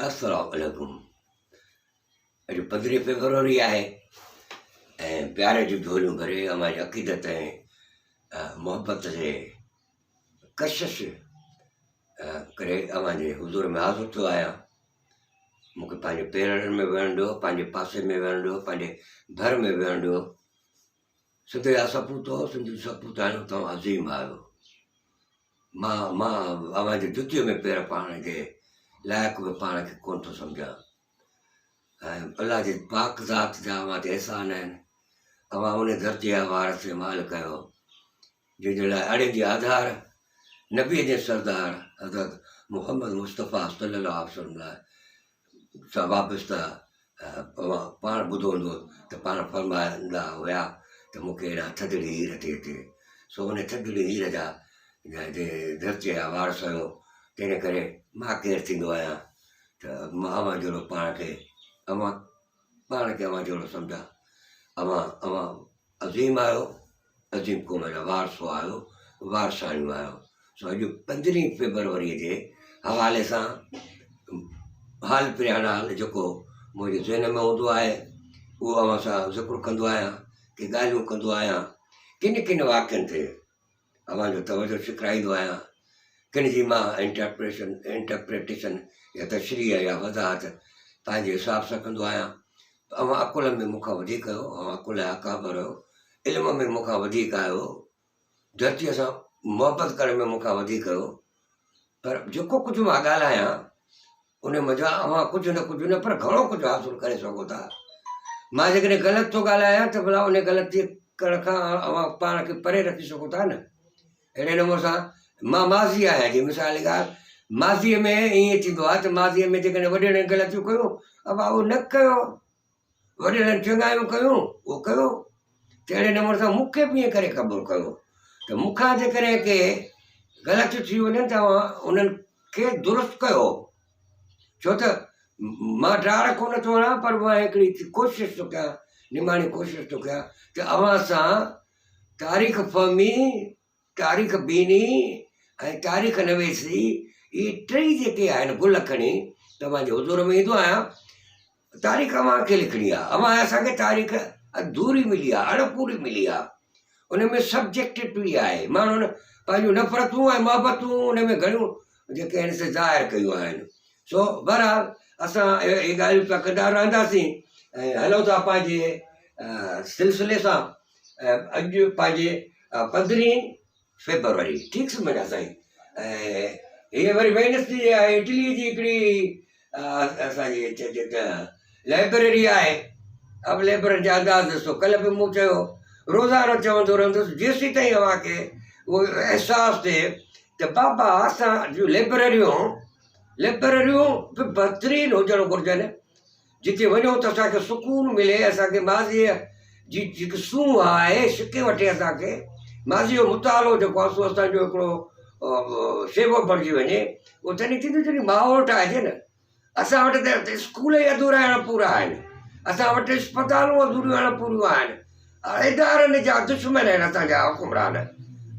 अस्सलाम वालेकुम। अॼु 15 फेब्रुआरी आहे ऐं प्यार जूं झोलियूं भरे हमारी अक़ीदत ऐं मोहब्बत जे कशिश करे अवांजे हुज़ूर में हाज़िर थियो आहियां। मूंखे पंहिंजे पेरनि में वेहण ॾियो, पंहिंजे पासे में वेहण ॾियो, पंहिंजे घर में वेहण ॾियो। सिंध जा सपूत सिंधी सपूत आहियो, तव्हां अज़ीम आहियो। मां अवांजे जुतीअ में पेर पाइण जे लाइक़ु बि पाण खे कोन थो सम्झां। अल्लाह जे पाक ज़ात जा अवां ते एहसान आहिनि। अवां उन धरती जा वारस माल कयो जंहिंजे लाइ अड़े जी आधार नबीअ जे सरदार हज़रत मुहम्मद मुस्तफ़ा सल्लल्लाहु अलैहि वसल्लम लाइ सां वाबस्ता पाण ॿुधो हूंदो त पाण फरमाईंदा हुया त मूंखे अहिड़ा थधिड़ी हीर थी अचे। सो उन थधिड़ी हीर जा जे धरतीअ जा वारस आहियो, तंहिं करे मां केरु थींदो आहियां त मां अवां जहिड़ो पाण खे अवां जहिड़ो सम्झां। अवां अज़ीम आहियो, अज़ीम क़ौम जा वारसो आहियो, वारसाणियूं आहियो। सो अॼु 15 फेब्रुआरीअ जे हवाले सां हाल पिरियान हाल जेको मुंहिंजे ज़हन में हूंदो आहे उहो अवां सां ज़िक्र कंदो आहियां, की ॻाल्हियूं कंदो आहियां, किन किन वाक्यनि ते अवांजो तवजो छिकराईंदो आहियां। किन जी मां इंटरप्रिटेशन या तशरीह या वज़ाहत पंहिंजे हिसाब सां कंदो आहियां। अवां अकुल में मूंखां वधीक आहियो, अवां अकुल जा काबर आहियो, इल्म में मूंखां वधीक आहियो, धरतीअ सां मुहबत करण में मूंखां वधीक आहियो। पर जेको कुझु मां ॻाल्हायां उन मज़ा अवां कुझु न पर घणो कुझु हासिलु करे सघो था। मां जेकॾहिं ग़लति थो ॻाल्हायां त भला उन ग़लती करण खां अवां पाण खे परे रखी सघो था न। अहिड़े नमूने सां मां माज़ी आहियां जी मिसाल जी ॻाल्हि, माज़ीअ में ईअं थींदो आहे त माज़ीअ में जेकॾहिं वॾेरनि ग़लतियूं कयूं अवां उहो न कयो, वॾेरनि चङायूं कयूं उहो कयो। त अहिड़े नमूने सां मूंखे बि ईअं करे क़बूलु कयो त मूंखां जेकॾहिं के ग़लतियूं थी वञनि त उन्हनि खे दुरुस्त कयो। छो त मां डाड़ कोन थो हणां, पर मां हिकिड़ी कोशिशि थो कयां, निमाणी कोशिशि थो कयां त अवां सां तारीख़ फ़हमी, तारीख़ बीनी ऐं तारीख़ नवेसी इहे टई जेके आहिनि गुल खणी तव्हांजे हुज़ूर में ईंदो आहियां। तारीख़ अव्हांखे लिखणी आहे, अवां असांखे तारीख़ अधूरी मिली आहे, अणपूरी मिली आहे। उन में सब्जेक्टिविटी आहे, माण्हुनि पंहिंजूं नफ़रतूं ऐं मुहबतूं उन में घणियूं जेके आहिनि से ज़ाहिर कयूं आहिनि। सो बहरहाल असां इहे ॻाल्हियूं पिया कंदा रहंदासीं ऐं हलूं था पंहिंजे सिलसिले सां। अॼु पंहिंजे 15 फेब्रुआरी ठीकु सम्झा साईं। ऐं हीअ वरी वेनसडे आहे, इटली जी हिकिड़ी असांजी चइजे त लाइब्रेरी आहे। अब लाइब्रेरी जा अंदाज़ ॾिसो, कल्ह बि मूं चयो रोज़ानो चवंदो रहंदुसि जेसीं ताईं अव्हांखे उहो अहसासु थिए त बाबा असां जूं लाइब्रेरियूं बि बहितरीनु हुजणु घुरिजनि, जिते वञूं त असांखे सुकूनु मिले, असांखे माज़ीअ जी जेकी सूंहं आहे छिके वठे, असांखे माज़ीअ जो मुतालो जेको आहे सो असांजो हिकिड़ो शेवो बणिजी वञे। उहो तॾहिं थींदो जॾहिं माहौल ठाहिजे न। असां वटि त स्कूल ई अधूरा अणपूरा आहिनि, असां वटि अस्पतालूं अधूरियूं अणपूरियूं आहिनि, इदारनि जा दुश्मन आहिनि असांजा हुकुमरान।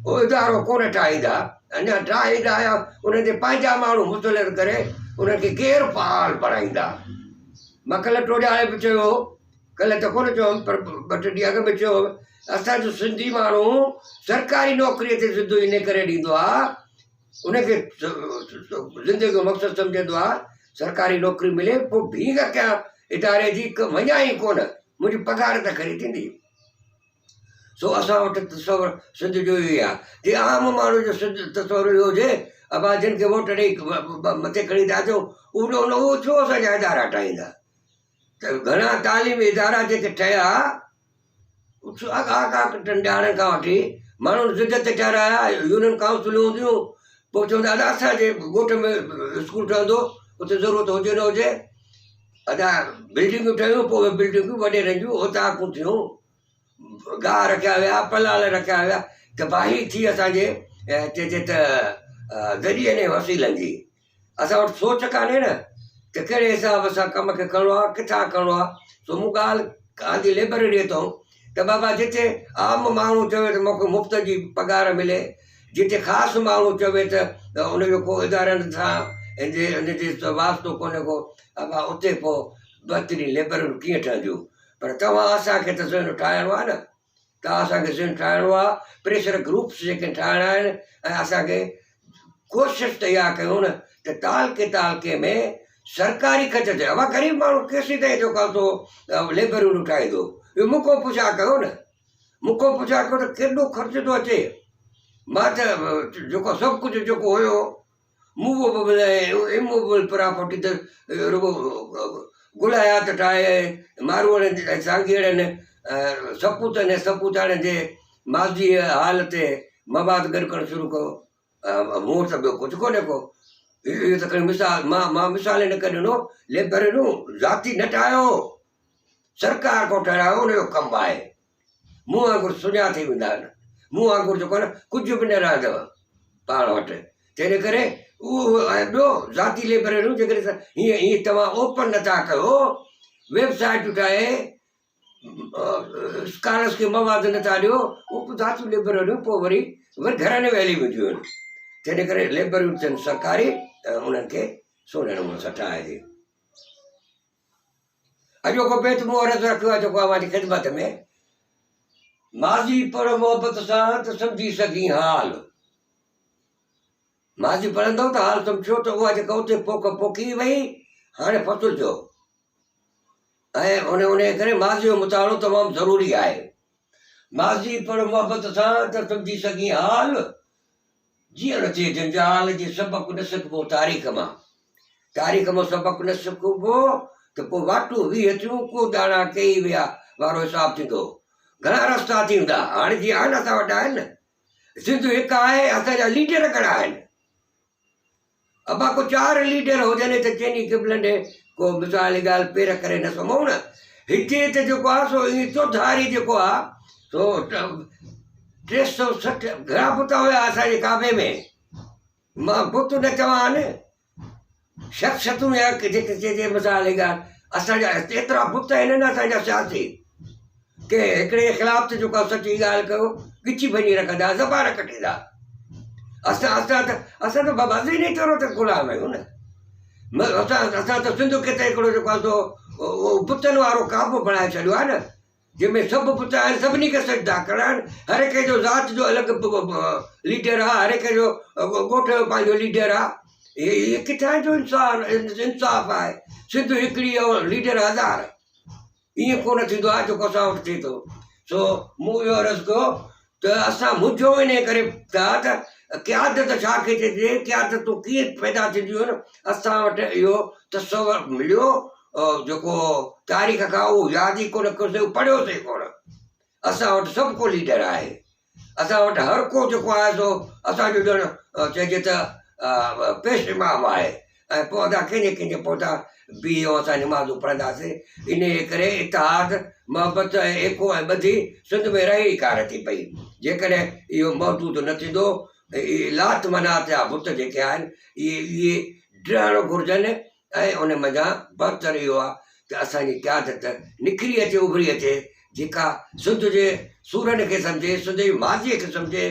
उहो इदारो कोन ठाहींदा, अञा ठाहींदा या उन्हनि जे पंहिंजा माण्हू मुतलिर करे उन्हनि खे गैर फ़ाल बणाईंदा। मां कल्ह टोॼाणे बि चयो, कल्ह त कोन चयो पर 2 टे ॾींहं अॻु में चयो, असांजो सिंधी माण्हू सरकारी नौकरीअ ते ज़िदो इन करे ॾींदो आहे, उनखे ज़िंदगी जो मक़सदु सम्झंदो आहे सरकारी नौकरी मिले, पोइ भीख कयां इदारे जी वञा ई कोन, मुंहिंजी पघार त खणी थींदी। सो असां वटि तस्वर सिंध जो ई आहे। जे आम माण्हू जो सिंध तस्वर इहो हुजे, अबां जिन खे वोट ॾेई मथे खणी था अचूं, उहो छो असांजा इदारा ठाहींदा। त घणा तालीमी इदारा जेके ठहिया ॼाणण खां वठी माण्हुनि ज़िद ते ठाहिराया, यूनियन काउंसिलियूं हूंदियूं, पोइ चवंदा दादा असांजे ॻोठ में स्कूल ठहंदो, उते ज़रूरत हुजे न हुजे, अदा बिल्डिंगूं ठहियूं, पोइ उहे बिल्डिंगूं वॾेरनि जूं ओताकूं थियूं, गाह रखिया विया, पलाल रखिया विया, तबाही थी असांजे चइजे त ज़रिए ने वसीलनि जी। असां वटि सोच कान्हे न त कहिड़े हिसाब सां कम खे खणणो आहे, किथां खणणो आहे। सो मूं ॻाल्हि गांधी लाइब्रेरीअ तां त बाबा जिते आम माण्हू चवे त मूंखे मुफ़्त जी पघार मिले, जिते ख़ासि माण्हू चवे त उनजो को इदारनि सां इनजे वास्तो कोन्हे को अबा उते पोइ बहितरी लेबरूं कीअं ठहंदियूं। पर तव्हां असांखे त ज़हन ठाहिणो आहे न, तव्हां असांखे ज़हन ठाहिणो आहे, प्रेशर ग्रुप्स जेके ठाहिणा आहिनि ऐं असांखे कोशिशि त इहा कयूं न त तालके में सरकारी ख़र्च थिए। अब ग़रीब माण्हू केसी ताईं जेको आहे सो लेबरूं ठाहींदो, इहो मुखो पुछा कयो न, मुखो पुछा कयो त केॾो ख़र्च थो अचे। मां त जेको सभु कुझु जेको हुयो मूवेबल ऐं इमूवेबल प्रॉपर्टी त रुगो गुलायात ठाहे मारूअड़नि ऐं सांघीड़नि सपूतनि ऐं सपूताड़नि जे माज़ी हाल ते मवाद गॾु करणु शुरू कयो। मूं वटि त ॿियो कुझु कोन्हे को। इहो त खणी मिसाल मां मिसाल हिन करे ॾिनो, लेबरूं ज़ाती न ठाहियो, सरकार को ठहिरायो, उनजो कमु आहे। मूं वांगुरु सुञाती वेंदा आहिनि, मूं वांगुरु जेको आहे न कुझु बि न रहंदव पाण वटि। तंहिं करे उहो ऐं ॿियो ज़ाती लेबरूं जेकॾहिं हीअं तव्हां ओपन नथा कयो, वेबसाइटूं ठाहे स्कॉलर्स खे मवाद नथा ॾियो, उहो ज़ाती लेबरूं पोइ वरी घर में वेली वेंदियूं आहिनि। तंहिं करे लेबरूं थियनि सरकारी ऐं उन्हनि खे सुहिणे नमूने सां ठाहिजे। अॼोको बेत मूं अर्ज़ु रखियो आहे जेको आहे मुंहिंजी ख़िदमत में, माज़ी पढ़ मोहबत सां त सम्झी सघी हाल। माज़ी पढ़ंदव त हाल सम्झो त उहा जेका उते पोख पोखी वई हाणे फ़सुल थियो, ऐं उन करे माज़ी जो मुतालो तमामु ज़रूरी आहे। माज़ी पढ़ मोहबत सां त सम्झी सघी हाल, जीअं न थिए जंजाल जे सबक़ु न सिखबो तारीख़ मां, तारीख़ मां सबक़ु न सिखबो त पोइ वाटूं वीह थियूं को दाणा कई विया वारो हिसाबु थींदो। घणा रस्ता थींदा, हाणे जीअं आहिनि असां वटि आहिनि, सिंध हिकु आहे, असांजा लीडर घणा आहिनि। अबा को 4 लीडर हुजनि त चइनी क़िबलनि ॾे को मिसाल ॻाल्हि पेर करे न सुम्हूं न। हिते त जेको आहे सो ईअं चौधारी जेको आहे सो 360 घणा बुत हुया असांजे काबे में। मां बुत न चवां न, शख़्सियतूं या जेके चइजे मिसाल ॻाल्हि, असांजा एतिरा बुत आहिनि न असांजा सियासी के हिकिड़े ख़िलाफ़ त जेको आहे सची ॻाल्हि कयो ॻिची भञी रखंदा, ज़बान कटींदा। असां त बाबा ज़ीनी तौर ते ग़ुलाम आहियूं न। असां त सिंध खे त हिकिड़ो जेको आहे सो बुतनि वारो काबो बणाए छॾियो आहे न, जंहिंमें सभु बुत आहिनि, सभिनी खे सजदा करणा आहिनि। हर कंहिंजो ज़ात जो अलॻि लीडर आहे, हर कंहिंजो ॻोठ जो पंहिंजो लीडर आहे। इहे किथां जो इंसाफ़ु आहे? सिंध हिकिड़ी लीडर 1000, ईअं कोन थींदो आहे जेको असां वटि थिए थो। सो मूं इहो अर्ज़ु कयो त असां मुंझो इन करे था त क़यादत छा खे चइजे, क़यादतूं कीअं पैदा थींदियूं आहिनि। असां वटि इहो तसवुरु मिलियो जेको तारीख़ खां उहो यादि ई कोन कयोसीं, पढ़ियोसीं कोन। असां वटि सभु को लीडर आहे, असां वटि हर को जेको आहे सो असांजो ॼण चइजे त पेश इमाम आहे। ऐं पौधा कंहिंजे पौधा बीह असां निमाज़ूं पढ़ंदासीं। इन करे इतिहाद मोहबत ऐं एको ऐं ॿधी सिंध में रही कार थी पई। जेकॾहिं इहो मौजूदु न थींदो, इहे लात मनात जा बुत जेके आहिनि इहे ॾियणु घुरिजनि। ऐं उन मज़ा बहितर इहो आहे त असांजी क़यादत निखरी अचे, उभरी अचे, जेका सिंध जे सूरनि खे सम्झे, सिंध जी माज़ीअ खे सम्झे,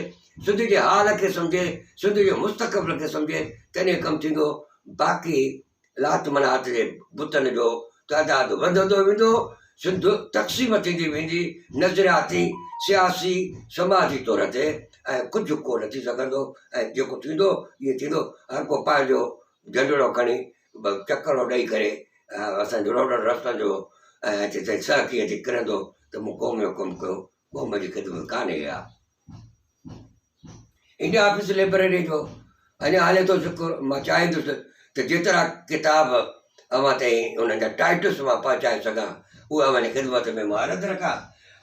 सिंध जे हाल खे सम्झे, सिंध जे मुस्तक़बिल खे सम्झे, तॾहिं कमु थींदो। बाक़ी लात मनात जे बुतनि जो तइदादु वधंदो वेंदो, सिंध तक़सीम थींदी वेंदी नज़रियाती, सियासी, समाजी तौर ते, ऐं कुझु कोन थी सघंदो। ऐं जेको थींदो इहो थींदो, हर को पंहिंजो झंझड़ो खणी चकरो ॾेई करे असांजो रोडनि रस्तनि जो ऐं तरक़ी अची किरंदो त मूं क़ौम जो कमु कयो, क़ौम जी ख़िदमत कान्हे। इहा इंडिया ऑफिस लाइब्रेरी जो अञा हले थो शुकुर। मां चाहींदुसि त जेतिरा किताब अव्हां ताईं उन्हनि जा टाइटल्स मां पहुचाए सघां, उहा अव्हांजी ख़िदमत में मां अर्ज़ु रखां।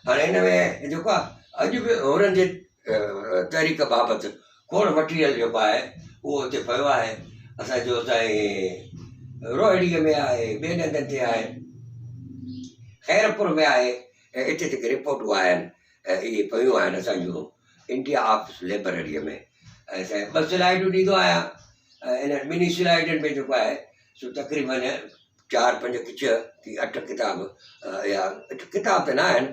हाणे हिन में जेको आहे अॼु बि हुननि जे तहरीक बाबति खोड़ मटीरियल जेको आहे उहो हुते पियो आहे। असांजो साईं रोहिड़ीअ में आहे, ॿियनि हंधनि ते आहे, ख़ैरपुर में आहे, ऐं हिते जेके रिपोर्टूं आहिनि इहे पियूं आहिनि असांजूं इंडिया ऑफिस लाइब्रेरीअ में। ऐं साईं 2 स्लाइडूं ॾींदो आहियां, ऐं इन ॿिनी स्लाइडनि में जेको आहे सो तक़रीबन 4, 5 की 6 की 8 किताब या किताब त न आहिनि,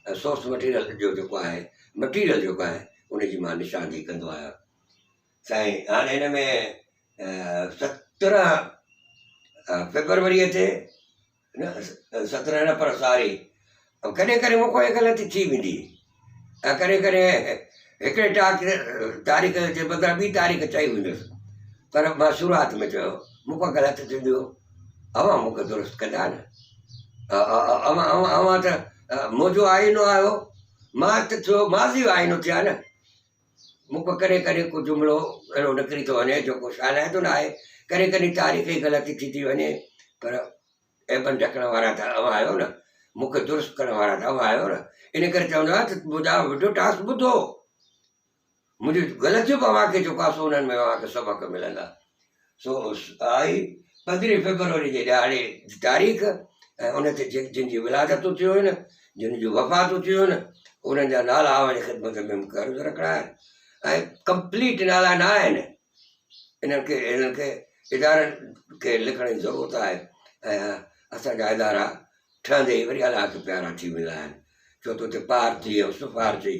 सोर्स मटीरियल जो जेको आहे मटीरियल जेको आहे उनजी मां निशानदेही कंदो आहियां। साईं हाणे हिन में 17 फरवरीअ ते न 17 न पर सॉरी कॾहिं कॾहिं मूंखां इहा ग़लती थी वेंदी ऐं कॾहिं कॾहिं हिकिड़े तारीख़ जे बदिरां ॿी तारीख़ चई वेंदुसि पर मां शुरूआति में चयो मूंखां ग़लति थींदियो अवां मूंखे दुरुस्त कंदा न अवां त मुंहिंजो आईनो आयो मां त थियो माज़ी आईनो थिया न मूंखां कॾहिं कॾहिं को जुमिलो अहिड़ो निकिरी थो वञे जेको शालाइदो न आहे कॾहिं कॾहिं तारीख़ जी ग़लती थी वञे पर एबन ढकण वारा त अवां आहियो न मूंखे दुरुस्त करण वारा त अवां आहियो न इन करे चवंदो आहे त ॿुधायो विडियो टास्क ॿुधो मुंहिंजी ग़लतियूं बि अव्हांखे जेको आहे सो उन्हनि में अव्हांखे सबक़ मिलंदा सो आई 15 फरवरी जे ॾियारे जी तारीख़ ऐं उन ते जिन जी विलादतूं थियूं आहिनि जिन जूं वफ़ातूं थियूं आहिनि उन्हनि जा नाला अव्हांजी ख़िदमत में मुक़ररु रखणा आहिनि ऐं कंप्लीट नाला न आहिनि इन्हनि खे इदारनि खे लिखण जी ज़रूरत आहे ऐं असांजा इदारा ठहंदे ई वरी अलाह खे प्यारा थी वेंदा आहिनि छो त हुते पार थी ऐं सुफ़ार थी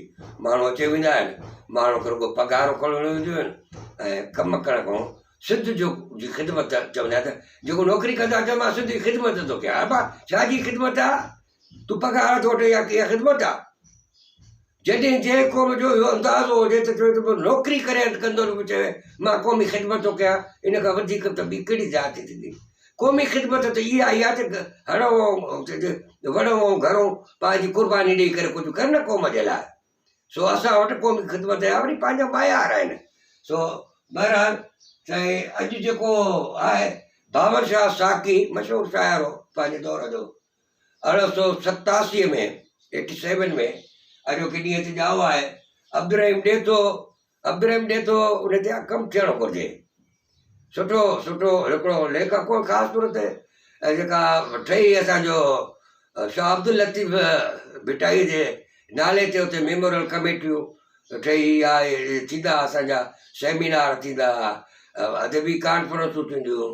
माण्हू अची वेंदा आहिनि माण्हू खे रुॻो पघारूं खणणियूं हूंदियूं आहिनि ऐं कमु करण खां सिंध जो जी ख़िदमत चवंदा त जेको नौकिरी कंदा चयो मां सिंध जी ख़िदमत थो कयां अबा छाजी ख़िदमत आहे तूं पघार थो वठे या इहा ख़िदमत आहे जॾहिं जंहिं क़ौम जो इहो अंदाज़ो हुजे त चवे थो नौकिरी करे कंदो बि चवे मां क़ौमी ख़िदमत थो कयां इन खां वधीक त ॿी कहिड़ी ज़ात थींदी क़ौमी ख़िदमत त इहा आई आहे त हणो वणो घणो पंहिंजी क़ुर्बानी ॾेई करे कुझु कर न क़ौम जे लाइ सो असां वटि क़ौमी ख़िदमत जा वरी पंहिंजा मयार आहिनि सो बहरहाल साईं अॼु जेको आहे बाबर शाह साकी मशहूरु शाइर हो पंहिंजे दौर जो 1887 में 87 में अॼोके ॾींहं ते ॼाओ आहे अब्दुरहीम ॾे थो उन ते कमु थियणु घुरिजे सुठो सुठो हिकिड़ो लेखक हो ख़ासि तौर ते जेका ठही असांजो शाह अब्दुल लतीफ़ भिटाई जे नाले ते हुते मेमोरियल कमेटियूं ठही आहे थींदा असांजा सेमिनार थींदा अदबी कॉन्फ्रेंसूं थींदियूं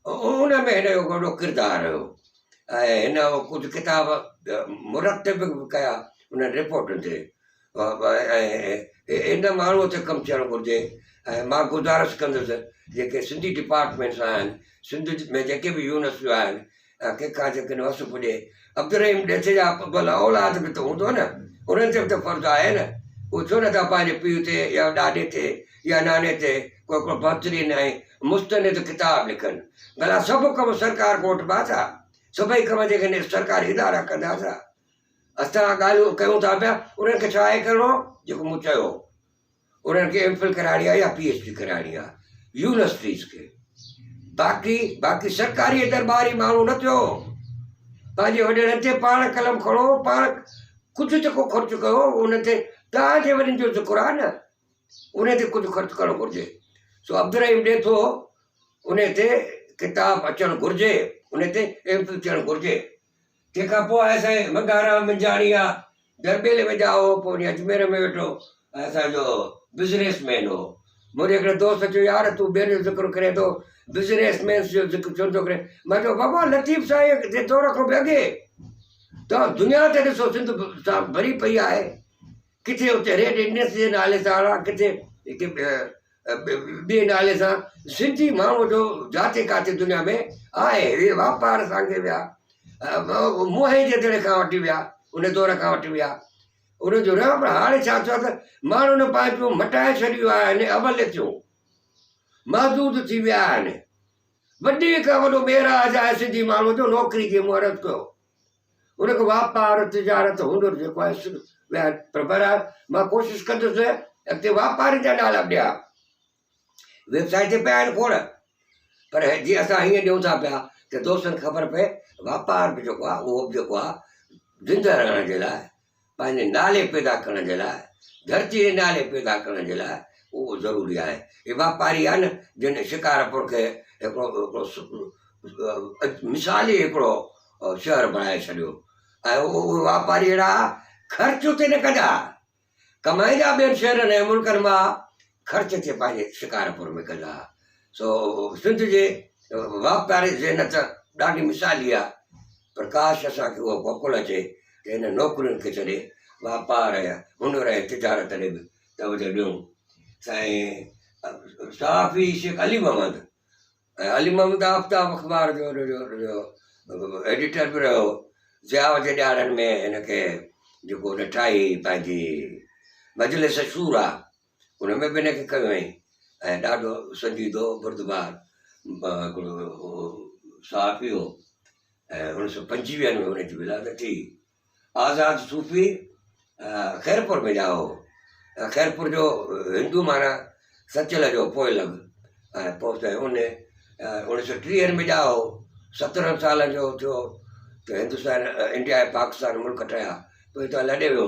उन में हिन जो वॾो किरदारु हुयो ऐं हिन कुझु किताब मुरतब कया उन रिपोर्टुनि ते इन माण्हूअ ते कमु थियणु घुरिजे ऐं मां गुज़ारिश कंदुसि जेके सिंधी डिपार्टमेंट्स आहिनि सिंध में जेके बि यूनिवर्सिटियूं आहिनि कंहिंखां जेकॾहिं वस पुॼे अब्दुरहीम ॾेथ जा भला औलाद बि त हूंदो न उन्हनि ते बि त फ़र्ज़ु आहे न उहे छो नथा पंहिंजे पीउ ते या ॾाॾे ते या नाने ते को हिकिड़ो बहितरीनु ऐं मुस्तनिद किताब लिखनि भला सभु कम सरकार कोट बि था सभई कम जेके सरकारी इदारा कंदा था असां ॻाल्हियूं कयूं था पिया उन्हनि खे छा आहे करिणो जेको मूं चयो उन्हनि खे एमफिल कराइणी आहे या PhD कराइणी आहे यूनिवर्सिटीज़ खे बाक़ी सरकारी दरबारी माण्हू न थियो पंहिंजे वॾेरनि ते पाण कलम खणो पाण कुझु जेको ख़र्चु कयो उन ते तव्हांजे वॾनि जो ज़िक्र आहे न उन ते कुझु ख़र्चु करणु घुरिजे सो अब्दुरहीम ॾे थो उन ते किताब अचणु घुरिजे उन ते एमफिल थियणु घुरिजे तंहिंखां पोइ आहे साईं मंगाराम मिंजाणी आहे दरबेले में ॼाओ पोइ वरी अजमेर में वेठो असांजो बिज़नेसमैन हो मुंहिंजे हिकिड़े दोस्त चयो यार तूं ॿियनि जो ज़िक्र करे थो बिज़नेसमैन जो ज़िक्र छो थो करे मां चयो बाबा लतीफ़ साईं जे दौर खां बि अॻे तव्हां दुनिया ते ॾिसो सिंध सां भरी पई आहे किथे हुते रेड इंडियंस जे नाले सां किथे ॿिए नाले सां सिंधी माण्हूअ जो जाते काथे दुनिया में आहे हे वापार सां विया मुंहं जे दड़े खां वठी विया उन दौर खां वठी विया उनजो रहियो पर हाणे छा थियो आहे त माण्हुनि पंहिंजूं मटाए छॾियूं आहिनि अमलियतूं महदूद थी विया आहिनि वॾे खां वॾो मेराज आहे सिंधी माण्हू जो नौकिरी जी मुहरत कयो उनखे वापार तिजारत हुनर जेको आहे विया पर बहरहाल मां कोशिशि कंदुसि अॻिते वापारी जा नाला ॾियां वेबसाइट ते पिया आहिनि खोड़ पर जीअं असां हीअं ॾियूं था पिया त दोस्तनि ख़बर पए वापार बि जेको आहे उहो बि जेको आहे ज़िंदह रहण जे लाइ पंहिंजे नाले पैदा करण जे लाइ धरती जे नाले पैदा करण जे लाइ उहो ज़रूरी आहे हे वापारी आहे न जिन शिकारपुर खे हिकिड़ो मिसाली हिकिड़ो शहर बणाए छॾियो ऐं उहे वापारी अहिड़ा ख़र्च उते न कंदा कमाईंदा ॿियनि शहरनि ऐं मुल्कनि मां ख़र्च ते पंहिंजे शिकारपुर में कंदा सो सिंध जे वापारी ज़हनत ॾाढी मिसाली आहे प्रकाश असांखे उहो मोकुल अचे त हिन नौकरियुनि खे छॾे वापार ऐं हुनर ऐं तिजारत ॾे बि तवजो ॾियूं साईं सहाफ़ी शेख अली मोहम्मद अली मोहम्मद आफ्ताब अख़बार जो एडिटर बि रहियो ज़िया जे ॾियारनि में हिनखे जेको हुन ठाही पंहिंजी मजलिस शूरा उन में बि हिनखे कयो हुअईं ऐं ॾाढो संजीदो बुर्दबार हिकिड़ो साफ़ी हो ऐं 1925 में हुनजी विलादत थी। आज़ाद सूफ़ी ख़ैरपुर में ॼाओ ख़ैरपुर जो हिंदू माना सचल जो पोइ लॻ ऐं पोइ त उन 1930 में ॼाओ 17 साल जो थियो त हिंदुस्तान इंडिया ऐं पाकिस्तान मुल्क ठहिया पोइ हितां लॾे वियो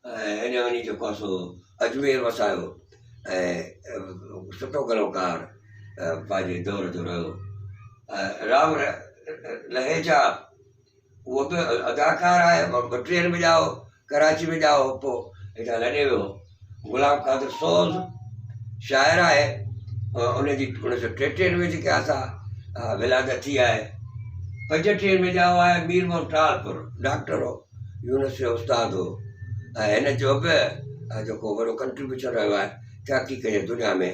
ऐं हिन वञी जेको आहे सो अजमेर वसायो ऐं सुठो कलाकार पंहिंजे दौर जो रहियो। राम लहेजा उहो बि अदाकार आहे 32 में ॼाओ कराची में ॼाओ पोइ हितां लॾे वियो। गुलाम कादिर सोज़ शाइर आहे उनजी 1933 में जेके असां विलादत थी आहे। 35 में ॼाओ आहे मीर मोहम्मद टालपुर डॉक्टर हो यूनिवर्सिटी जो उस्ताद हो ऐं हिन जो बि जेको वॾो कंट्रीब्यूशन रहियो आहे तहक़ीक़ जे दुनिया में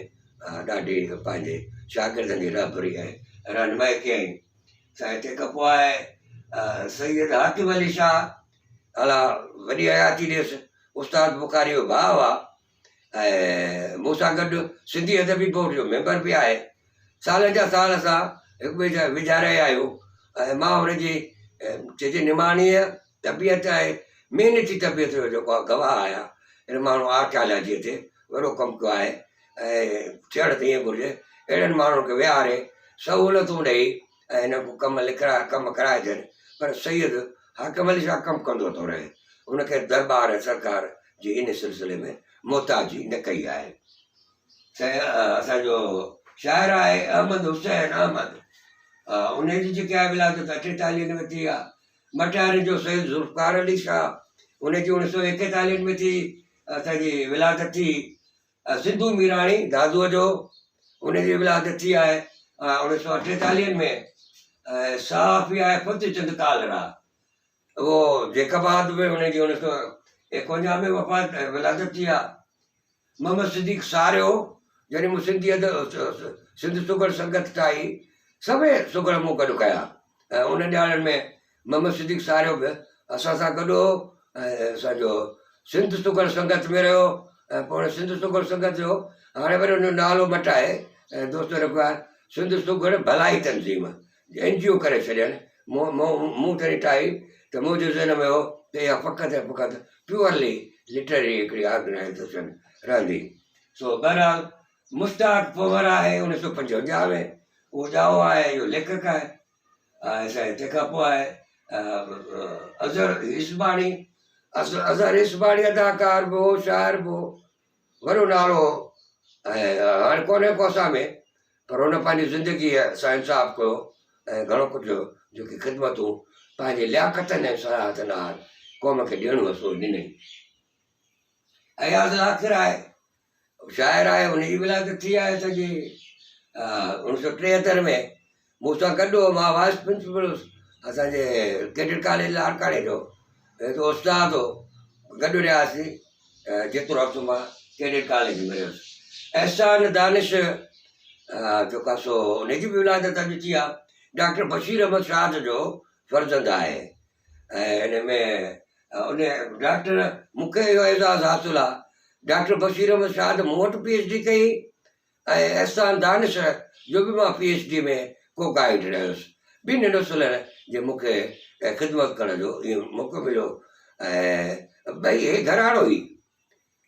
ॾाढी पंहिंजे शागिर्दनि जी रहबरी ऐं रहनुमाई कयईं। तंहिंखां पोइ आहे सैयद हाकिम अली शाह अला वॾी हयाती ॾियसि उस्ताद बुखारी जो भाउ आहे ऐं मूंसां गॾु सिंधी अदबी बोर्ड जो मेंबर बि आहे। साल जा साल असां हिक ॿिए जा विझारे आहियूं ऐं मां हुनजी चइजे निमाणीअ तबियत आहे महिनती तबियत जो जेको आहे गवाह आहियां। हिन माण्हू आर्कियोलॉजीअ ते वॾो कमु कयो आहे ऐं थियणु त ईअं घुरिजे अहिड़नि माण्हुनि खे विहारे सहूलियतूं ॾेई ऐं हिन को कमु कराइजनि पर सैयद हाकिम अली शाह कमु कंदो थो रहे हुनखे दरबार सरकार जी इन सिलसिले में मोहताजी न कई आहे। असांजो शाइर आहे अहमद हुसैन अहमद उनजी जेकी आहे विलादत 48 में थी आहे। मटियारे जो सैयद ज़ुल्फ़कार अली शाह उनजी 1941 में थी असांजी विलादत थी। सिंधू मीराणी दादूअ जो उनजी विलादत थी आहे 1948 में। साफ़ी आहे फ़तेहचंद कालरा उहो जेकाबाद में उनजी 1951 में वफ़ात विलादत थी आहे। मोहम्मद सिद्दीक़ सारियो जॾहिं मूं सिंध सुगड़ संगत ठाही सभई सुगड़ मूं गॾु कया ऐं उन ॾियारनि में मोहम्मद सिद्दीक़ सारियो बि असां सां गॾु हो ऐं असांजो सिंध सुगड़ संगत में रहियो ऐं पोइ सिंध सुगड़ संगत जो हाणे वरी हुनजो नालो मटाए ऐं दोस्त रखियो आहे सिंध सुगड़ भलाई तंज़ीम NGO करे छॾियनि। मूं तॾहिं ठाही त मुंहिंजे ज़हन में हो त इहा फ़क़ति ऐं फ़क़ति प्योरली लिटरेरी हिकिड़ी ऑर्गनाइज़ेशन रहंदी। सो बहरहाल मुश्ताक पवर आहे 1955 में उहो ॼाओ आहे इहो लेखक आहे। तंहिंखां पोइ आहे अज़हर इस्बाणी अज़हर इस्बाणी अदाकार बि हो शाइर बि हो वॾो नालो ऐं हाणे कोन्हे को असां में पर हुन पंहिंजी ज़िंदगीअ सां इंसाफ़ कयो ऐं घणो कुझु जेकी ख़िदमतूं पंहिंजे लियाकतनि ऐं सलाहतनि क़ौम खे ॾियणो सो ॾिनई। अयाज़ आख़िर आहे शाइर आहे हुनजी विलादत थी आहे सॼी 1973 में मूंसां गॾु हो मां वाइस प्रिंसिपल असांजे कैडेट कॉलेज लाड़काणे जो उस्ताद हो गॾु रहियासीं जेतिरो हफ़्तो मां कैडेट कॉलेज में रहियुसि। एहसान दानिश जेका सो हुनजी बि विलादत अॼु थी आहे। डॉक्टर बशीर अहमद शाद जो फर्ज़ंद आहे ऐं हिन में उन डॉक्टर मूंखे इहो एज़ाज़ु हासिलु आहे डॉक्टर बशीर अहमद शाद मूं वटि PhD कई ऐं एहसान दानिश जो बि मां PhD में को गाइड रहियुसि। ॿिनि नसुलनि जे मूंखे ख़िदमत करण जो इहो मौक़ो मिलियो ऐं ॿई हे घराणो ई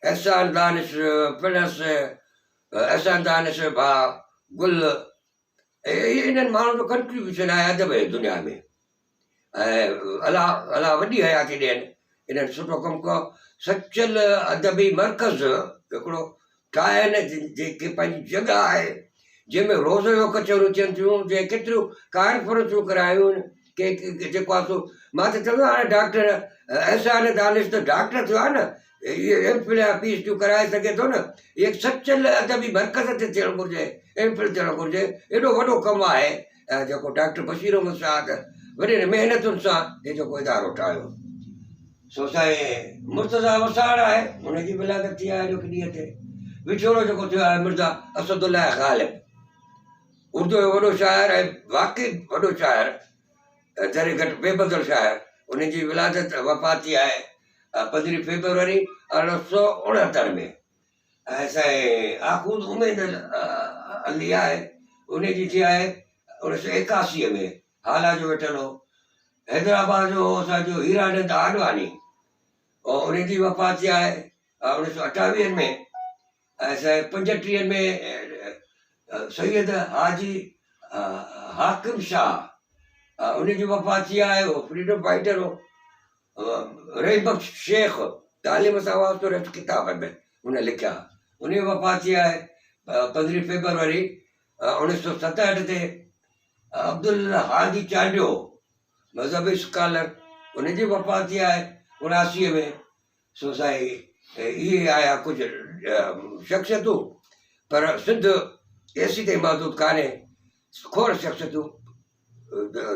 एहसान दानिश प्लस एहसान दानिश भाउ गुल इन्हनि माण्हुनि जो कंट्रीब्यूशन आहे अदब जे दुनिया में ऐं अला वॾी हयाती ॾियनि इन्हनि सुठो कमु कयो। सचल अदबी मर्कज़ हिकिड़ो ठाहिनि जेके पंहिंजी जॻह आहे जंहिंमें रोज़ जो कचहरियूं थियनि थियूं जंहिं केतिरियूं कॉन्फ्रेंसूं करायूं के जेको आहे सो मां त चवंदो हाणे डॉक्टर एहसान दानिश त डॉक्टर थियो आहे न इहे MPhil या PhD कराए सघे थो न। इहे सचल अदबी मर्कज़ ते थियणु घुरिजे MPhil थियणु घुरिजे। एॾो वॾो कमु आहे जेको डॉक्टर बशीर अहमद शाद वॾी महिनतुनि सां हे जेको इदारो ठाहियो। सो साईं मुर्तज़ा वसाड़ आहे हुनजी विलादत थी आहे अॼोके ॾींहं ते। विछोड़ो जेको थियो आहे मिर्ज़ा असदुल्लाह ग़ालिब उर्दू जो वॾो शाइर ऐं वाक़ई वॾो शाइर, जॾहिं घटि बेबदल शाइर, उन जी विलादत वफ़ाती आहे 15 फेब्रुआरी 1869 में। ऐं असांजे आख़ूद उमेद अली आहे, उन जी थी आहे 1981 में, हाला जो वेठल हो। हैदराबाद जो असांजो हीरानंद आडवानी, और उन जी वफ़ाती आहे 1928 में। ऐं असांजे 35 में सैयद हाजी हाकिम शाह, उन जी वफ़ाती आहे, उहो फ्रीडम फाइटर हो। रही बख्श शेख तालीम सां वास्तो रखियल किताब में हुन लिखिया, उन जी वफ़ाती आहे 15 फेब्रुआरी 1967 ते। अब्दुल हादी चांडियो मज़हबी स्कॉलर, उन जी वफ़ाती आहे 79 में। सो साईं इहे आया कुझु शख़्सियतूं, पर सिंध एसी ताईं महदूद कान्हे। खोड़ शख़्सियतूं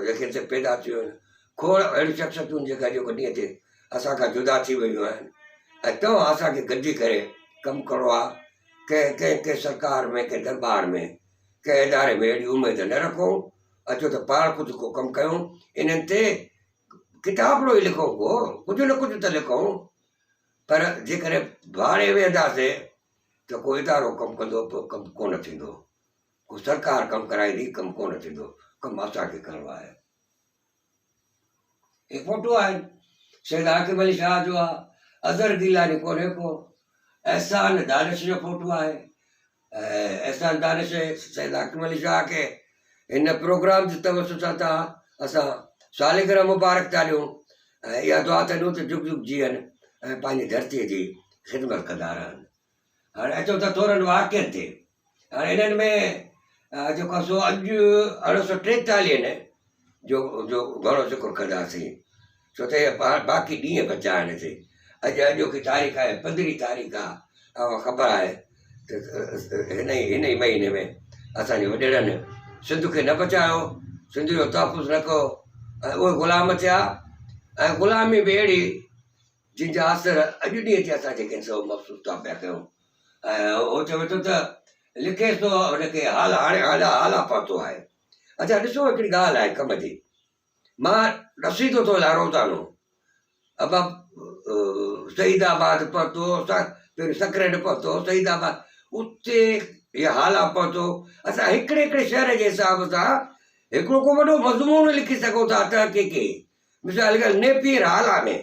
जेके हिते पैदा थियूं आहिनि, खोड़ अहिड़ियूं शख़्सियतूं जेका जेको ॾींहं ते असांखां जुदा थी वियूं आहिनि। ऐं तव्हां असांखे गॾिजी करे कमु करिणो आहे। कंहिं सरकार में, कंहिं दरबार में, कंहिं इदारे में अहिड़ी उमेद न रखूं। अचो त पाण कुझु को कमु कयूं, इन्हनि ते किताबड़ो ई लिखूं, को कुझु न कुझु त लिखूं। पर जेकॾहिं भाड़े वेहंदासीं त को इदारो कमु कंदो, पोइ कमु कोन थींदो। को सरकार कमु कराईंदी, कमु कोन थींदो। कमु असांखे करिणो आहे। हे फोटो आहे सैयद हाकिम अली शाह जो आहे, अज़हर गिलानी कोन्हे को। एहसान दानिश जो फोटो आहे। एहसान दानिश सैयद हाकिम अली शाह खे हिन प्रोग्राम जे तवसुल सां असां सालिगिरह मुबारक था ॾियूं। ऐं इहा दुआ था ॾियूं त जुग जुग जीअनि ऐं पंहिंजी धरतीअ जी ख़िदमत कंदा रहनि। हाणे अचो त थोरनि वाक्यनि ते। हाणे हिननि में जेको आहे सो अॼु 1943 ने जो घणो शुक्र कंदासीं, छो त बाक़ी ॾींहं बचा आहिनि हिते। अॼोकी तारीख़ आहे 15 तारीख़ आहे। ऐं ख़बर आहे त हिन ई महीने में असांजे वॾेरनि सिंध खे न बचायो, सिंध जो तहफ़ुज़ न कयो, ऐं उहे ग़ुलाम थिया। ऐं ग़ुलामी बि अहिड़ी जंहिंजा असर अॼु ॾींहं ते असां जेके सभु महसूसु था पिया कयूं। ऐं उहो चवे थो त लिखे थो हुनखे हाला पहुतो आहे। अच्छा ॾिसो, हिकिड़ी ॻाल्हि आहे कम जी। मां रसीदो थो हलां रोज़ानो। अब शहीदाबाद पहुतो, पहिरियों सकरेड पहुतो, शहीदाबाद, उते इहा हाला पहुतो। असां हिकिड़े हिकिड़े शहर जे हिसाब सां हिकिड़ो को वॾो मज़मून लिखी सघूं था त के मिसाल के नेपियर हाला में,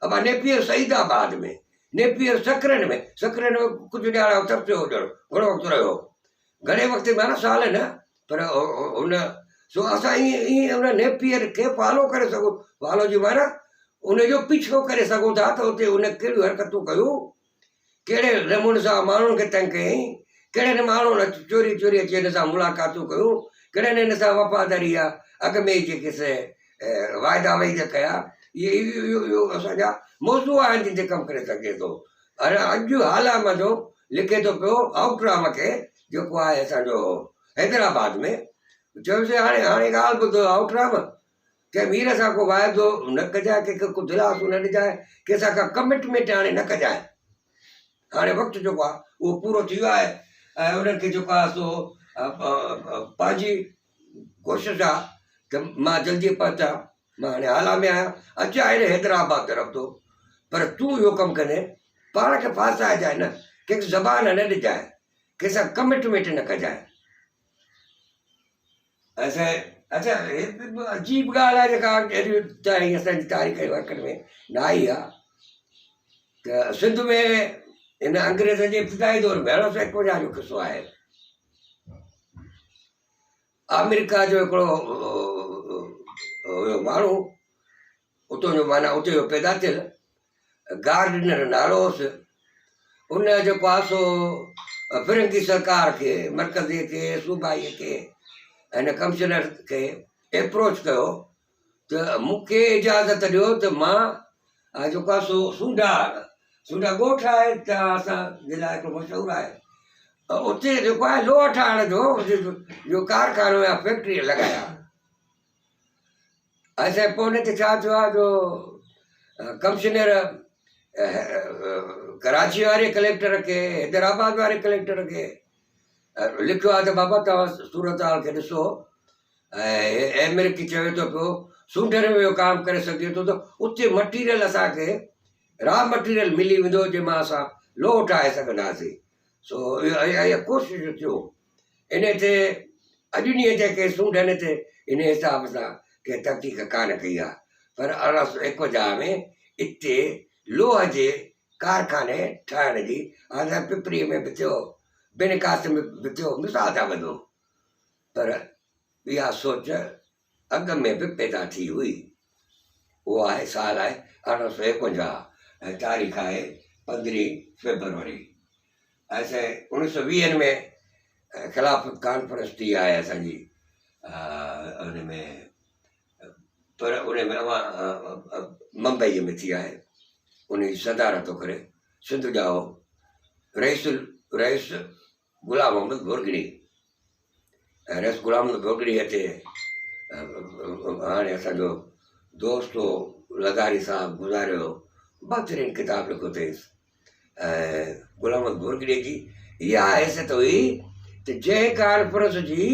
अब नेपियर शहीदाबाद में, नेपियर सकरेड में कुझु ॼाणो तपियो हुजणो, घणो वक़्तु रहियो, घणे वक़्त में न साल न, पर हुन सो असां ईअं हुन नेपियर खे फॉलो करे सघूं। फॉलो जी माना उनजो पीछो करे सघूं था त उते उन कहिड़ियूं हरकतूं कयूं, कहिड़े नमूने सां माण्हुनि खे तंग कयईं, कहिड़े माण्हुनि चोरी चोरी अची हिन सां मुलाक़ातूं कयूं, कहिड़े हिन सां वफ़ादारी आहे अॻ में ई जेके वाइदा वईद कया। इहो असांजा मौज़ू आहिनि जिन ते कमु करे सघे थो। अरे अॼु हालाम जो लिखे थो पियो आउटराम खे, जेको आहे असांजो हैदराबाद में। चयोसीं हाणे ॻाल्हि ॿुधो, आउटराम कंहिं वीर सां को वाइदो न कजांइ, कंहिंखे को दिलासो न ॾिजांइ, कंहिंसां का कमिटमेंट हाणे न कजांइ। हाणे वक़्तु जेको आहे उहो पूरो थी वियो आहे। ऐं उन्हनि खे जेको आहे सो पंहिंजी कोशिशि आहे त मां जल्दी पहुचां। मां हाणे हाला में आहियां, अचां हेॾे हैदराबाद तरफ़ थो, पर तूं इहो कमु कंदे पाण खे फासाइजांइ न, कंहिंखे ज़बान न ॾिजांइ, कंहिंसां कमिटमेंट न कजांइ। अच्छा अजीब ॻाल्हि आहे जेका अहिड़ी असांजी तारीख़ जे वर्कनि में न आई आहे त सिंध में हिन अंग्रेज़नि जे इब्तिदाई दौर में 1851 जो किसो आहे। अमेरिका जो हिकिड़ो हुयो माण्हू, उतां जो माना उते जो पैदा थियल, गार्डनर नालो हुउसि। उन जेको आहे सो फिरंगी सरकार खे, मर्कज़ीअ खे, सूबाईअ खे, हिन कमिश्नर खे एप्रोच कयो त मूंखे इजाज़त ॾियो त मां जेको आहे सो सूडा ॻोठु आहे त असांजे लाइ हिकिड़ो मशहूरु आहे, उते जेको आहे लोह ठाहिण जो कारखानो या फैक्ट्री लॻाया। असां पोइ हुन ते छा थियो आहे जो कमिश्नर कराची वारे कलेक्टर खे, हैदराबाद वारे कलेक्टर खे लिखियो आहे त बाबा तव्हां सूरत हाल खे ॾिसो ऐं अमेरिकी चवे थो पियो सूंडर में इहो काम करे सघे थो त उते मटीरियल असांखे रॉ मटीरियल मिली वेंदो जंहिंमां असां लोह ठाहे सघंदासीं। सो इहा कोशिशि थियो इन ते अॼु ॾींहं जेके सूंडनि ते इन हिसाब सां कंहिं तहक़ीक़ कान कई आहे, पर 1851 में हिते लोह जे कारखाने ठाहिण जी हाणे पिपरीअ में बि थियो, बेनिकास में बि थियो, मिसाल था वधो, पर इहा सोच अॻ में बि पैदा थी हुई। उहो आहे साल आहे 1851 ऐं तारीख़ आहे 15 फेबरवरी। ऐसे 1920 में ख़िलाफ़त कॉन्फ्रेंस थी आहे असांजी उन में, पर उन में मुंबई में थी आहे। उन जी सदारत करे सिंध जा रईस गुलाम मोहम्मद घुर्गड़ी ऐं रईस गुलाम मोहम्मद घुर्गड़ी हिते हाणे असांजो दोस्त हो लगारी साहब गुज़ारियो, बहितरीनु किताब लिखियो अथईं। ऐं गुलाम मोहम्मद घुर्गड़ी जी इहा हैसियत हुई त जंहिं कॉन्फ्रेंस जी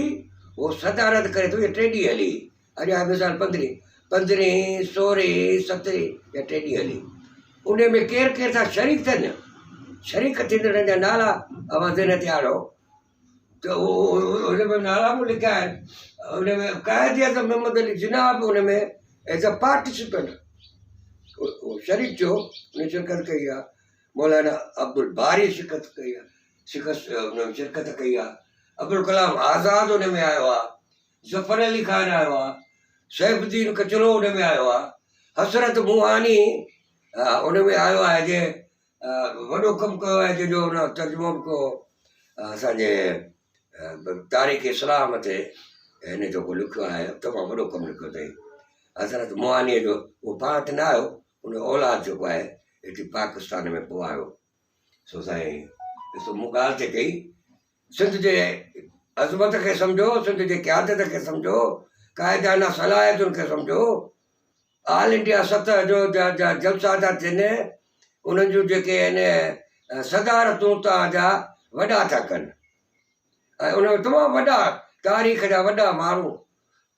उहो सदारत करे थो, इहा 3 ॾींहं हली। अॼु आहे मिसाल 15, 16, 17 या 3 ॾींहं हली। उन में केरु केरु था शरीक थियनि, शरीक थींदड़नि जा नाला अवां ज़हन ते आणो त उन में नाला बि लिखिया आहिनि। उन में क़ाइद आज़म मोहम्मद अली जिन्ना बि उन में एज़ अ पार्टिसिपेंट शरीक थियो, उन शिरकत कई आहे। मौलाना अब्दुल बारी शिरकत कई आहे, शिरकत कई आहे। अब्दुल कलाम आज़ाद उन में आयो आहे, ज़फ़र अली ख़ान आयो आहे, सैफुद्दीन कचरो उन में आयो आहे, हसरत मुहानी उन में आयो आहे, जे वॾो कमु कयो आहे, जंहिंजो हुन तर्जुमो बि कयो असांजे तारीख़ इस्लाम ते हिन जेको लिखियो आहे, तमामु वॾो कमु लिखियो अथई। हज़रत मुहानीअ जो उहो पाण त न आयो, उन औलाद जेको आहे हिते पाकिस्तान में पोइ आयो। सो साईं ॾिसो मूं ॻाल्हि ते कई, सिंध जे अज़मत खे सम्झो, सिंध जे क़यादत खे सम्झो, क़ाइदाना सलाहियतुनि खे सम्झो। ऑल इंडिया सतह जो जलसा था थियनि, उन्हनि जूं जेके आहिनि सदारतूं तव्हांजा वॾा था कनि, ऐं उन में तमामु वॾा तारीख़ जा वॾा माण्हू,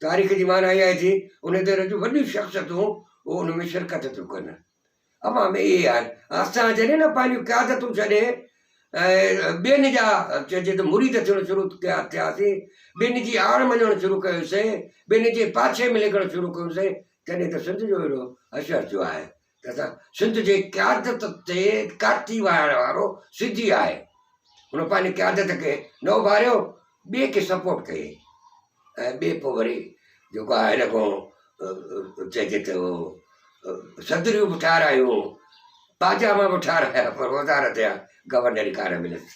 तारीख़ जी माना इहा थी उन दौर जूं वॾियूं शख़्सियतूं उहो उन में शिरकत थियूं कनि। अमा में इहे आहिनि। असां जॾहिं न पंहिंजूं क़यादतूं छॾे ॿियनि जा चइजे त मुरीद थियणु शुरू थियासीं, ॿियनि जी आण मञणु शुरू कयोसीं, ॿियनि जे पाछे में लिखणु शुरू कयोसीं, तॾहिं त सिंध जो अहिड़ो असरु थियो आहे त असां सिंध जे क़यादत ते काठी वाइण वारो सिंधी आहे। हुन पंहिंजी क़यादत खे न उभारियो, ॿिए खे सपोर्ट कई, ऐं ॿिए पोइ वरी जेको आहे हिन खां चइजे त सदरियूं बि ठारायूं, पाजामा बि ठाराया, पर वज़ारत जा गवर्नर ई कान मिलसि।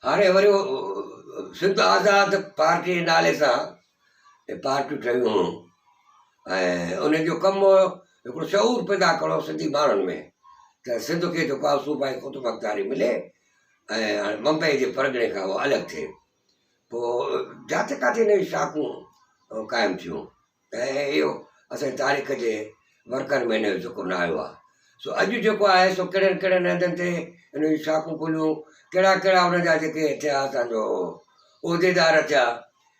हाणे वरी सिंध आज़ाद पार्टी जे नाले सां पार्टियूं ठहियूं, ऐं उन्हनि जो कमु हुयो हिकिड़ो शऊर पैदा करणो सिंधी माण्हुनि में, त सिंध खे जेको आहे सूबाई ख़ुदि मुख़्तियारी मिले ऐं हाणे मुंबई जे परगिणे खां उहो अलॻि थिए। पोइ जिते किथे नयूं शाखूं क़ाइमु थियूं, ऐं इहो असांजी तारीख़ जे वर्कनि में हिन जो ज़िक्र न आयो आहे। सो अॼु जेको आहे सो कहिड़नि कहिड़नि हंधनि ते हिन जूं शाखूं खुलियूं, कहिड़ा कहिड़ा हुन जा जेके थिया असांजो उहिदेदार थिया।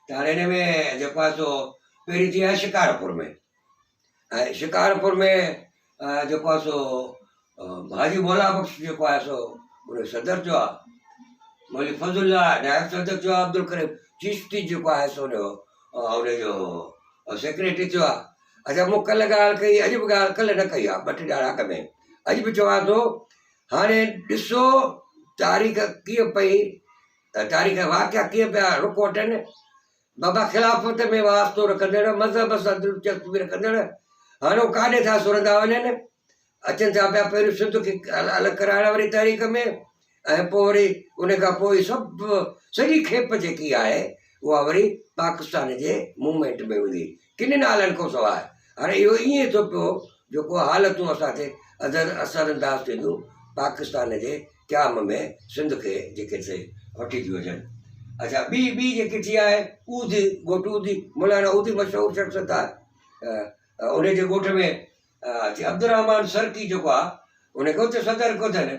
त हाणे हिन में जेको आहे सो पहिरीं थी आहे शिकारपुर में, ऐं शिकारपुर में जेको आहे सो हाजी मौला बख़्श जेको आहे सो उन सदर जो आहे, मौली फज़ुल्ला नायब सदर जो आहे, अब्दुल करीम चिश्ती जेको आहे सो उनजो सेक्रेटरी थियो आहे। अच्छा, मूं कल्ह ॻाल्हि कई, अॼु बि ॻाल्हि कल्ह न कई आहे, 2-3 ॾींहं अॻ में, अॼु बि चवां थो। हाणे ॾिसो तारीख़ कीअं पई, तारीख़ वाक़िया कीअं पिया रुख वठनि। बाबा ख़िलाफ़त में वास्तो रखंदड़, मज़हब सां दिलचस्पी रखंदड़, हाणे उहो काॾे था सुरंदा वञनि, अचनि था पिया पहिरियों सिंध खे अलॻि कराइण वारी तारीख़ में, ऐं पोइ वरी उन खां पोइ सभु सॼी खेप जेकी आहे उहा वरी पाकिस्तान जे मूवमेंट में हूंदी, किन नालनि खां सवाइ। हाणे इहो ईअं थो पियो जेको हालतूं असांखे असरअंदाज़ थींदियूं पाकिस्तान जे क़याम में सिंध खे जेके से वठी थियूं वञनि। अच्छा, ॿी जेकी थी आहे ऊदी, ॻोठ ऊदी, मौलाना ऊदी मशहूरु शख़्सियत आहे। उन जे ॻोठ में अब्दुर रहमान सरकी जेको आहे उनखे उते सदर को अथनि,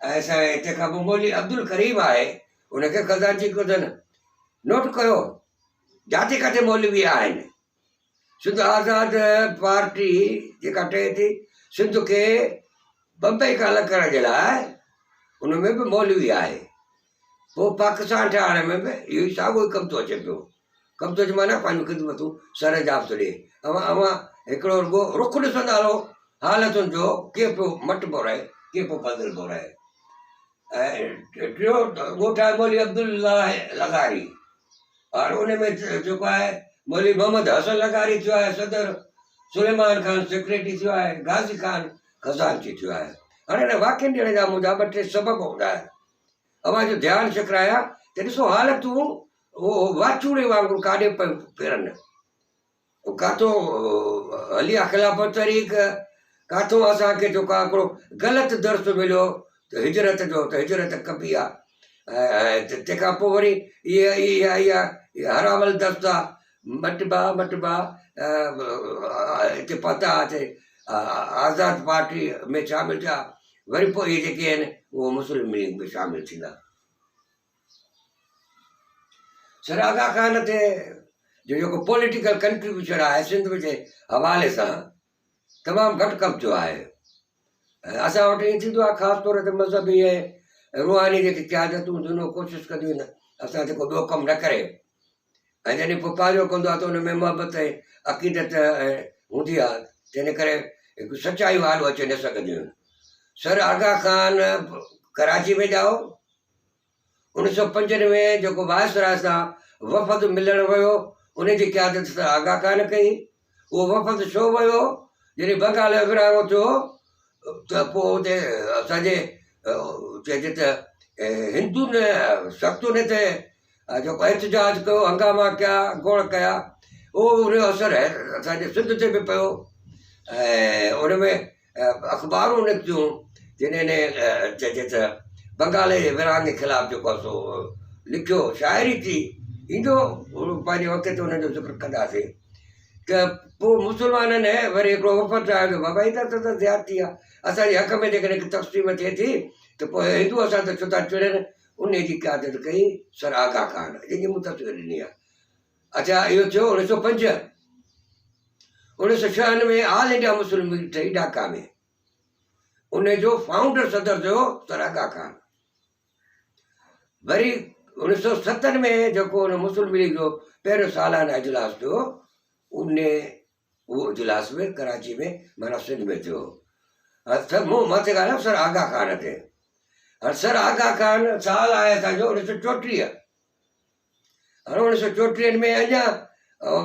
ऐसा है तंहिंखां पोइ मौलवी अब्दुल करीम आहे, उनखे खज़ांची कुदन नोट कयो जाते काथे मौलवी आहिनि। सिंध आज़ाद पार्टी जेका ठहे थी सिंध खे बम्बई खां अलॻि करण जे लाइ उनमें बि मौलवी आहे। पोइ पाकिस्तान ठाहिण में बि इहो ई साॻियो ई कमु थो अचे पियो। कमु थो अचे माना पंहिंजूं ख़िदमतूं सर जाप थो ॾिए। अवां हिकिड़ो रुख ॾिसंदा रहो हालतुनि जो, कीअं पियो मटिबो रहे, कीअं पियो बदिलंदो रहे। ऐं टियों ॻोठु आहे मौलवी अब्दुल्ला लगारी, और उन में जेको आहे मौलवी मोहम्मद हसन लगारी थियो आहे सदर, सुलेमान खान सेक्रेटरी थियो आहे, गाज़ी खान खज़ांची थियो आहे। हाणे हिन वाक्यनि ॾियण जा मुंहिंजा ॿ टे सबब हूंदा आहिनि। अवां जो ध्यानु छिकराया त ॾिसो हालतूं उहो वाचूड़े वांगुरु काॾे पियूं फिरनि। काथों हली आहे ख़िलाफ़त तहरीक, काथों असांखे जेको आहे हिकिड़ो ग़लति दर्स मिलियो त हिजरत जो, त हिजरत कबी आहे। तंहिंखां पोइ वरी इहा हरावल दस्ता मटबा हिते पता अचे आज़ाद पार्टी में शामिलु थिया, वरी पोइ इहे जेके आहिनि उहो मुस्लिम लीग में शामिलु थींदा। सर आगा खान ते जो जेको पॉलिटिकल कंट्रीब्यूशन आहे सिंध जे हवाले सां तमामु घटि कमु थियो आहे। असां वटि ईअं थींदो आहे ख़ासि तौर ते मज़हबी ऐं रुहानी जेके क़यादतूं हूंदियूं आहिनि कोशिशि कंदियूं आहिनि असां जेको ॿियो कमु न करे, ऐं जॾहिं पोइ पंहिंजो कंदो आहे त हुन में मोहबत ऐं अक़ीदत हूंदी आहे, तंहिं करे हिकु सचाई वारो अची न सघंदियूं आहिनि। सर आगा खान कराची में ॼाओ 1995 में जेको वायसराय सां वफ़द मिलणु वियो उनजी क़यादत सर आगा खान कई। उहो वफ़द छो वियो, जॾहिं बंगाल जो विरहाङो थियो त पोइ उते असांजे चइजे त हिंदुनि सख़्तुनि ते जेको एहतजाज कयो, हंगामा कया, गोड़ कया, उहो उनजो असरु असांजे सिंध ते बि पियो। ऐं उन में अख़बारूं निकितियूं जिन्हनि चइजे त बंगाल जे विरहाङे ख़िलाफ़ु जेको आहे सो लिखियो, शाइरी थी, ईंदो पंहिंजे वक़्त ते हुनजो ज़िक्र कंदासीं। त पोइ मुस्लमाननि वरी हिकिड़ो वफ़द आयो त बाबा हीअ त ज़्यादती आहे, असांजे हक़ में जेकॾहिं हिकु तक़सीम थिए थी त पोइ हिंदू असां त छो था चिड़नि। उन जी क़यादत कई सर आगा खान, जंहिंजी मूं तस्वीर ॾिनी आहे। अच्छा, इहो थियो 1905। 1996 में ऑल इंडिया मुस्लिम लीग ठही ढाका में, उनजो फाउंडर सदर थियो सर आगा खान। वरी 1970 में जेको हुन मुस्लिम लीग जो पहिरियों सालाना इजलास थियो, उहो इजलास में कराची में माना सिंध में थियो। मूं मथे ॻाल्हायो सर आगा खान ते। हाणे सर आगा खान साल आहे असांजो 1934। हाणे 1934 में अञा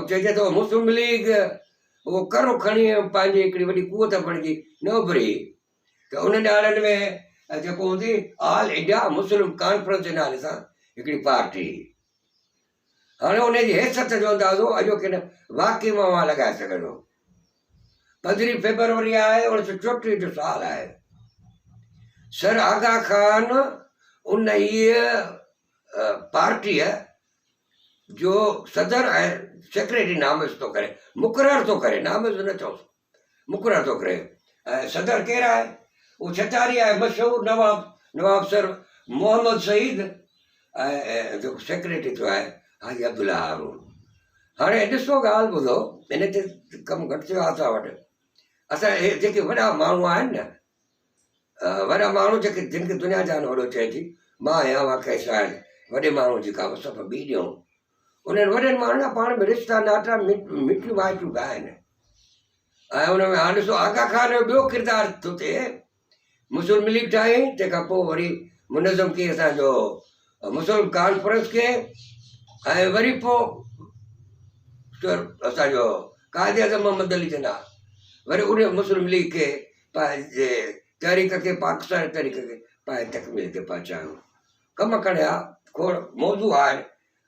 चइजे थो मुस्लिम लीग उहो करो खणी पंहिंजी हिकिड़ी वॾी कुवत बणिजी न उभरी, त उन ॾाड़नि में जेको हूंदी ऑल इंडिया मुस्लिम कॉन्फ्रेंस जे नाले सां हिकिड़ी पार्टी। हाणे उनजी हैसियत जो अंदाज़ो अॼोके न वाक़ई मां लॻाए सघंदो। 15 फरवरी आहे 1934 जो साल आहे। सर आगा खान उन पार्टीअ जो सदर ऐं सेक्रेटरी नामज़ थो करे, मुक़ररु थो करे, नामज़ न चओसि, मुक़ररु थो करे। ऐं सदर केरु आहे, उहो छतारी आहे मशहूरु नवाब सर मोहम्मद सईद, ऐं जेको सेक्रेटरी थियो आहे हाजी अब्दुल्ला हारून। हाणे ॾिसो ॻाल्हि ॿुधो, हिन ते कमु घटि थियो आहे असां वटि। असां जेके वॾा माण्हू आहिनि न, वॾा माण्हू जेके जिन खे दुनिया जहान वॾो चए थी, मां या वाक़ई शायदि वॾे माण्हू जी का वसफ़ ॿी ॾियूं, उन्हनि वॾनि माण्हुनि जा पाण में रिश्ता नाता मिठियूं माइटियूं बि आहिनि। ऐं उन में हाणे ॾिसो आगा खान जो ॿियो किरदारु थो थिए। मुस्लिम लीग ठाही, तंहिंखां पोइ वरी मुनज़म कई असांजो मुस्लिम कॉन्फ्रेंस खे, ऐं वरी पोइ असांजो काइदे आज़म मोहम्मद अली जिन्ना वरी उन मुस्लिम लीग खे पंहिंजे तहरीक खे पाकिस्तान तहरीक खे पंहिंजे तकमील ते पहुचायो। कमु खणिया खोड़ मौज़ू आहिनि,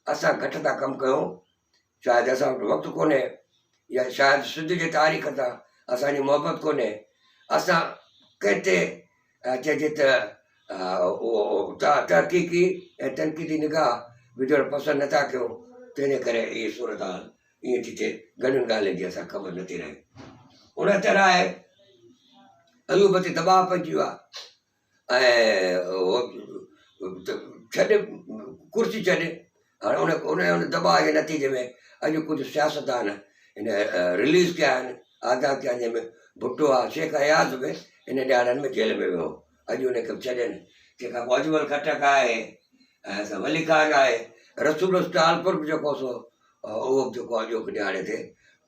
असां घटि था कमु कयूं, शायदि असां वटि वक़्तु कोन्हे, या शायदि सिंध जे तारीख़ सां असांजी मोहबत कोन्हे। असां कंहिं ते चइजे त उहो तहक़ीक़ी ऐं तनक़ीदी निगाह विझणु पसंदि नथा कयूं, तंहिंजे करे इहा सूरत हाल ईअं थी थिए, घणियुनि ॻाल्हियुनि जी असां ख़बर नथी रहे। उन तरह आहे अयूब ते दॿाउ पइजी वियो आहे। ऐं छॾे कुर्सी छॾे। हाणे उन दॿाअ जे नतीजे में अॼु कुझु सियासतदान हिन रिलीज़ कया आहिनि आज़ाद थिया, जंहिंमें भुट्टो आहे, शेख अयाज़ बि इन ॾियारनि में जेल में वियो। अॼु उनखे छॾनि। तंहिंखां पोइ अजमल खटक आहे, ऐं वली खान आहे, रसूल स्टालपुर बि जेको सो उहो बि जेको अॼु ॾियारे ते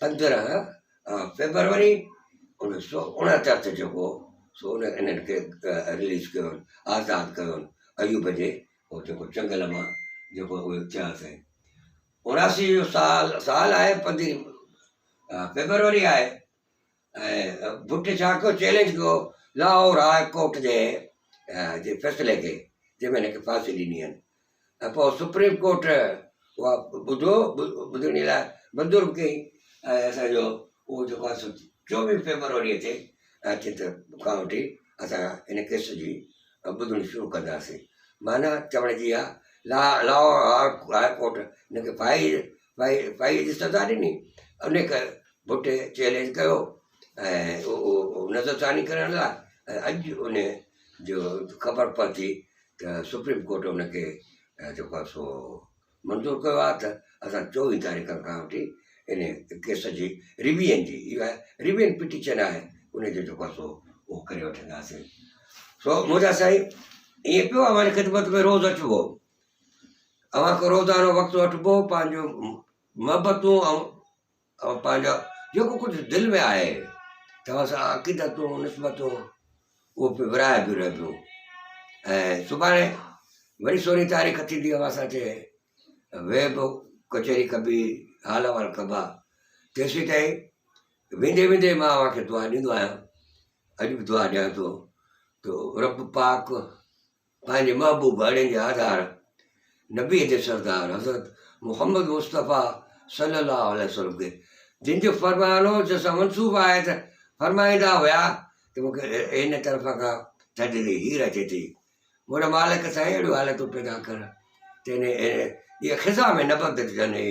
15 फेबरवरी 1969 ते जेको सो उन इन्हनि खे रिलीज़ कयो, आज़ादु कयो अयूब जे उहो जेको चंगल मां जेको उहे थियासीं। 79 जो साल आहे, 15 फेबरवरी आहे। ऐं भुट्टे छा कयो, चैलेंज कयो लाहौर हाई कोर्ट जे फ़ैसिले खे, जंहिंमें हिनखे फांसी ॾिनी आहिनि। ऐं पोइ सुप्रीम कोर्ट उहा ॿुधण लाइ मंज़ूरु कई। ऐं असांजो उहो जेको आहे 24 फेबरवरीअ ते खां वठी असां हिन केस जी ॿुधणी शुरू कंदासीं। माना चवण जी आहे लाहौर हाई कोर्ट हिनखे फाई जी सज़ा ॾिनी, उनखे भुट्टे चैलेंज कयो ऐं उहो नज़रसानी करण लाइ। ऐं अॼु उन जो ख़बर पहुती त सुप्रीम कोर्ट उनखे जेको आहे सो मंज़ूरु कयो आहे त असां 24 तारीख़ खां वठी इन केस जी रिविजन जी, इहा रिविजन पिटीशन आहे, उनजो जेको आहे सो उहो करे वठंदासीं। सो मुंहिंजा साईं ईअं पियो आहे, हमारी ख़िदमत में रोज़ु अचिबो, अव्हां खां रोज़ानो वक़्तु वठिबो, पंहिंजो मोहबतूं ऐं पंहिंजा जेको कुझु दिलि में आहे तव्हां सां अक़ीदतूं निस्बतूं उहो बि विराए बि रहिबियूं। ऐं सुभाणे वरी 16 तारीख़ थींदी, असां चए वेब कचहरी कबी हाल अहवाल कबा। तेसीं ताईं वेंदे वेंदे मां अव्हांखे दुआ ॾींदो आहियां, अॼु बि दुआ ॾियां थो तो रब पाक पंहिंजे महबूब अड़े जे आधार नबीअ जे सरदार हज़रत मोहम्मद मुस्तफ़ा सल्लल्लाहु अलैहि वसल्लम खे, जिन जो फरमानो जंहिंसां मनसूब आहे त फरमाईंदा हुया त मूंखे हिन तरफ़ खां थधिड़ी हीर अचे थी, मुंहिंजा मालिक साईं अहिड़ियूं हालतूं पैदा कर त इहा ख़िज़ा में न बदिलजनि,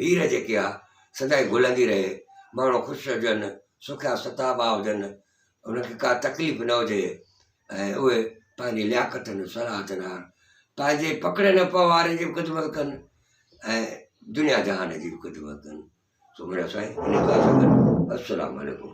हीर जेकी आहे सदाईं घुलंदी रहे, माण्हू ख़ुशि हुजनि, सुखिया सताबा हुजनि, उनखे का तकलीफ़ न हुजे, ऐं उहे पंहिंजी लियाकतनि सलाहतनि पंहिंजे पकड़े न पव वारनि जी बि ख़िदमत कनि ऐं दुनिया जहान जी बि ख़िदमत कनि। सो मुंहिंजा साईं इन दुआ सां गॾु अस्सलामु अलैकुम।